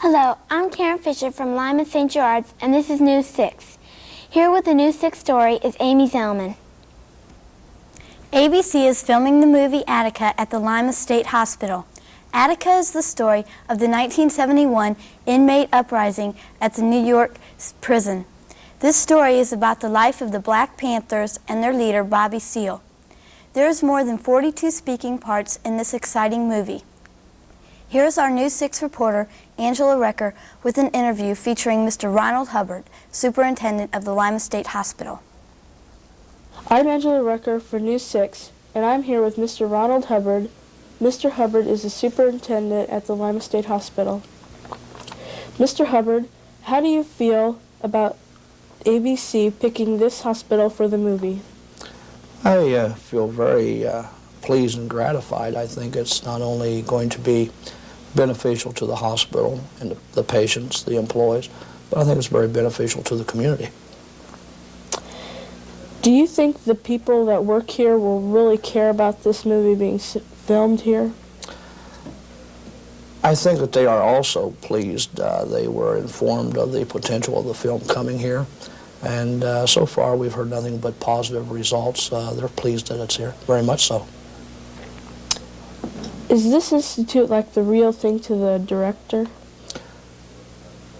Hello, I'm Karen Fisher from Lima, St. Gerard's, and this is News 6. Here with the News 6 story is Amy Zellman. ABC is filming the movie Attica at the Lima State Hospital. Attica is the story of the 1971 inmate uprising at the New York prison. This story is about the life of the Black Panthers and their leader, Bobby Seale. There is more than 42 speaking parts in this exciting movie. Here is our News 6 reporter, Angela Recker, with an interview featuring Mr. Ronald Hubbard, Superintendent of the Lima State Hospital. I'm Angela Recker for News 6, and I'm here with Mr. Ronald Hubbard. Mr. Hubbard is the superintendent at the Lima State Hospital. Mr. Hubbard, how do you feel about ABC picking this hospital for the movie? I feel very pleased and gratified. I think it's not only going to be beneficial to the hospital and the patients, the employees, but I think it's very beneficial to the community. Do you think the people that work here will really care about this movie being filmed here? I think that they are also pleased. They were informed of the potential of the film coming here, and so far we've heard nothing but positive results. They're pleased that it's here, very much so. Is this institute like the real thing to the director?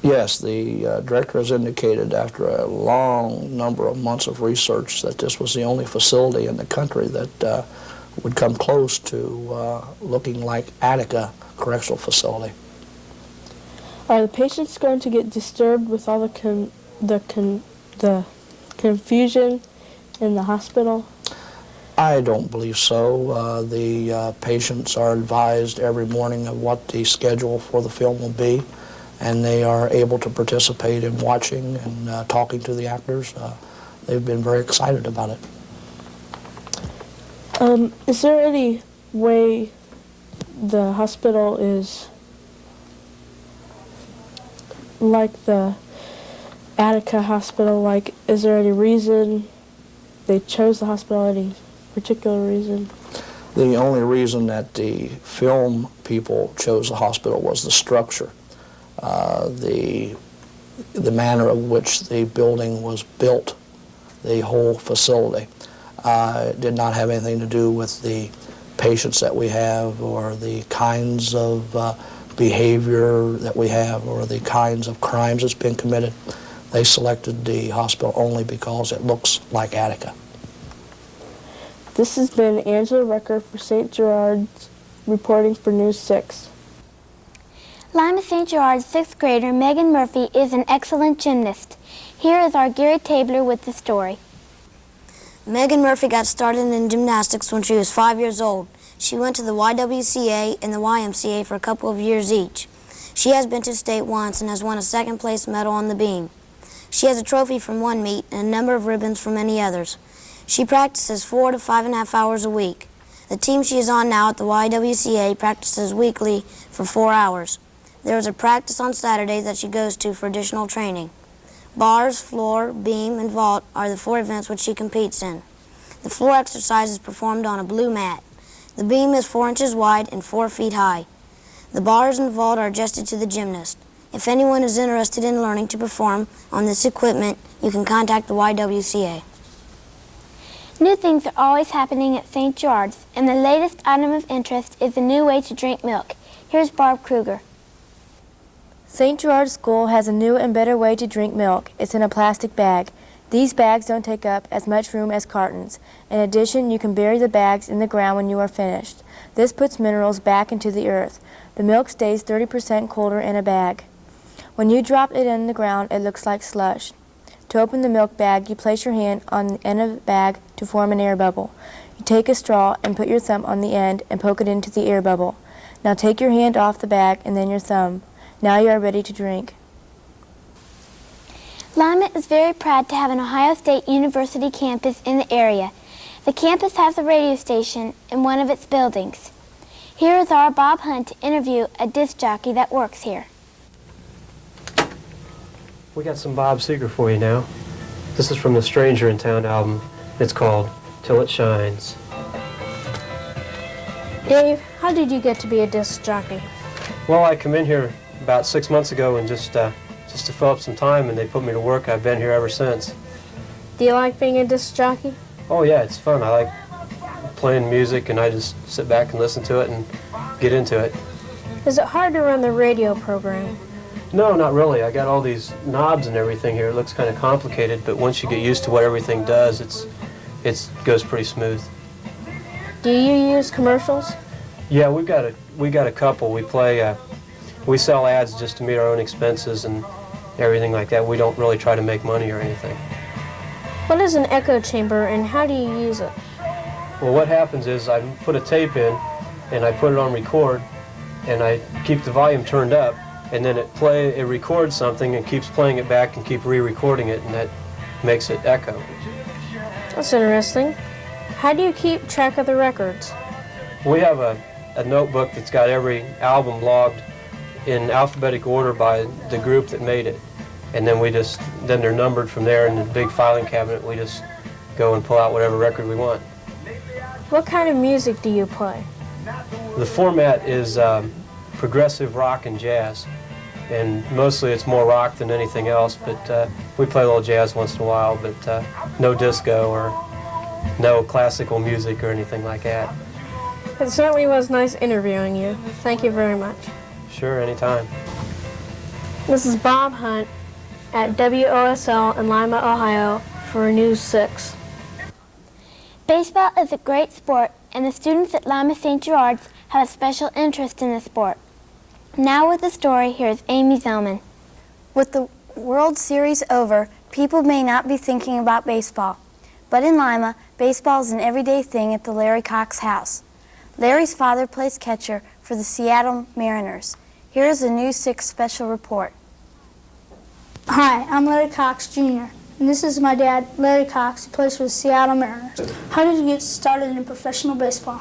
Yes, the director has indicated after a long number of months of research that this was the only facility in the country that would come close to looking like Attica Correctional Facility. Are the patients going to get disturbed with all the confusion in the hospital? I don't believe so. The patients are advised every morning of what the schedule for the film will be, and they are able to participate in watching and talking to the actors. They've been very excited about it. Is there any way the hospital is like the Attica Hospital? Like, is there any reason they chose the hospital, any particular reason? The only reason that the film people chose the hospital was the structure. The manner of which the building was built, the whole facility. It did not have anything to do with the patients that we have or the kinds of behavior that we have or the kinds of crimes that's been committed. They selected the hospital only because it looks like Attica. This has been Angela Recker for St. Gerard's reporting for News 6. Lima St. Gerard's 6th grader Megan Murphy is an excellent gymnast. Here is our Gary Tabler with the story. Megan Murphy got started in gymnastics when she was 5 years old. She went to the YWCA and the YMCA for a couple of years each. She has been to state once and has won a second-place medal on the beam. She has a trophy from one meet and a number of ribbons from many others. She practices 4 to 5.5 hours a week. The team she is on now at the YWCA practices weekly for 4 hours. There is a practice on Saturdays that she goes to for additional training. Bars, floor, beam, and vault are the 4 events which she competes in. The floor exercise is performed on a blue mat. The beam is 4 inches wide and 4 feet high. The bars and vault are adjusted to the gymnast. If anyone is interested in learning to perform on this equipment, you can contact the YWCA. New things are always happening at St. Gerard's, and the latest item of interest is a new way to drink milk. Here's Barb Kruger. St. Gerard's School has a new and better way to drink milk. It's in a plastic bag. These bags don't take up as much room as cartons. In addition, you can bury the bags in the ground when you are finished. This puts minerals back into the earth. The milk stays 30% colder in a bag. When you drop it in the ground, it looks like slush. To open the milk bag, you place your hand on the end of the bag to form an air bubble. You take a straw and put your thumb on the end and poke it into the air bubble. Now take your hand off the bag and then your thumb. Now you are ready to drink. Lima is very proud to have an Ohio State University campus in the area. The campus has a radio station in one of its buildings. Here is our Bob Hunt to interview a disc jockey that works here. We got some Bob Seger for you now. This is from the Stranger in Town album. It's called Till It Shines. Dave, how did you get to be a disc jockey? Well, I come in here about 6 months ago and just to fill up some time, and they put me to work. I've been here ever since. Do you like being a disc jockey? Oh yeah, it's fun. I like playing music, and I just sit back and listen to it and get into it. Is it hard to run the radio program? No, not really. I got all these knobs and everything here. It looks kind of complicated, but once you get used to what everything does, it goes pretty smooth. Do you use commercials? Yeah, we got a couple. We sell ads just to meet our own expenses and everything like that. We don't really try to make money or anything. What is an echo chamber and how do you use it? Well, what happens is I put a tape in and I put it on record and I keep the volume turned up, and then it records something and keeps playing it back and keep re-recording it, and that makes it echo. That's interesting. How do you keep track of the records? We have a notebook that's got every album logged in alphabetical order by the group that made it, and then then they're numbered from there in the big filing cabinet. We just go and pull out whatever record we want. What kind of music do you play? The format is progressive rock and jazz, and mostly it's more rock than anything else, but we play a little jazz once in a while, but no disco or no classical music or anything like that. It certainly was nice interviewing you. Thank you very much. Sure, anytime. This is Bob Hunt at WOSL in Lima, Ohio for News 6. Baseball is a great sport, and the students at Lima St. Gerard's have a special interest in the sport. Now with the story, here's Amy Zellman. With the World Series over, people may not be thinking about baseball. But in Lima, baseball is an everyday thing at the Larry Cox house. Larry's father plays catcher for the Seattle Mariners. Here is a News 6 special report. Hi, I'm Larry Cox Jr., and this is my dad, Larry Cox, who plays for the Seattle Mariners. How did you get started in professional baseball?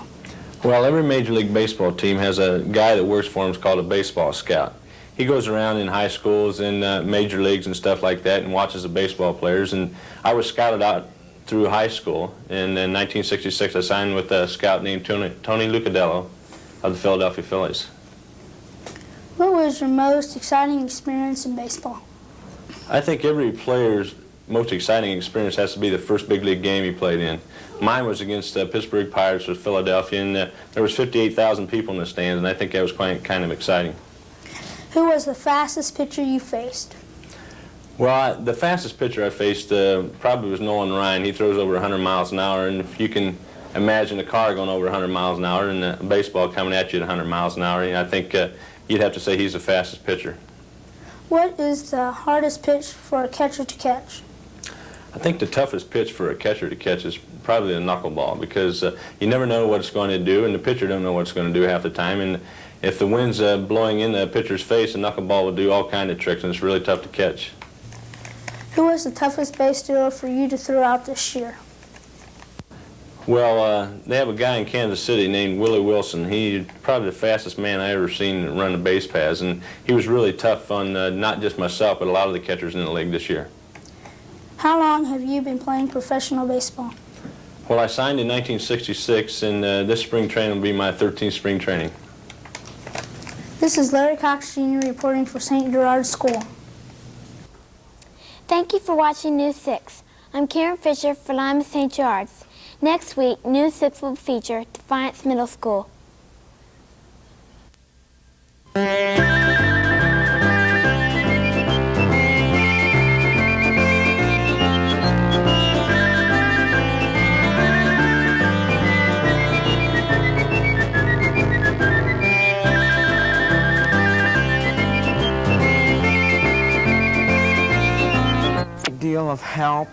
Well, every Major League Baseball team has a guy that works for them called a baseball scout. He goes around in high schools and major leagues and stuff like that and watches the baseball players. And I was scouted out through high school. And in 1966, I signed with a scout named Tony Lucadello of the Philadelphia Phillies. What was your most exciting experience in baseball? I think every player's most exciting experience has to be the first big league game he played in. Mine was against the Pittsburgh Pirates with Philadelphia, and there was 58,000 people in the stands, and I think that was quite kind of exciting. Who was the fastest pitcher you faced? Well, the fastest pitcher I faced probably was Nolan Ryan. He throws over 100 miles an hour, and if you can imagine a car going over 100 miles an hour and a baseball coming at you at 100 miles an hour, I think you'd have to say he's the fastest pitcher. What is the hardest pitch for a catcher to catch? I think the toughest pitch for a catcher to catch is probably the knuckleball, because you never know what it's going to do, and the pitcher don't know what it's going to do half the time. And if the wind's blowing in the pitcher's face, the knuckleball will do all kinds of tricks, and it's really tough to catch. Who was the toughest base stealer for you to throw out this year? Well, they have a guy in Kansas City named Willie Wilson. He's probably the fastest man I ever seen run the base paths, and he was really tough on not just myself, but a lot of the catchers in the league this year. How long have you been playing professional baseball? Well, I signed in 1966, and this spring training will be my 13th spring training. This is Larry Cox Jr. reporting for St. Gerard School. Thank you for watching News 6. I'm Karen Fisher for Lima St. Gerard's. Next week, News 6 will feature Defiance Middle School. Deal of help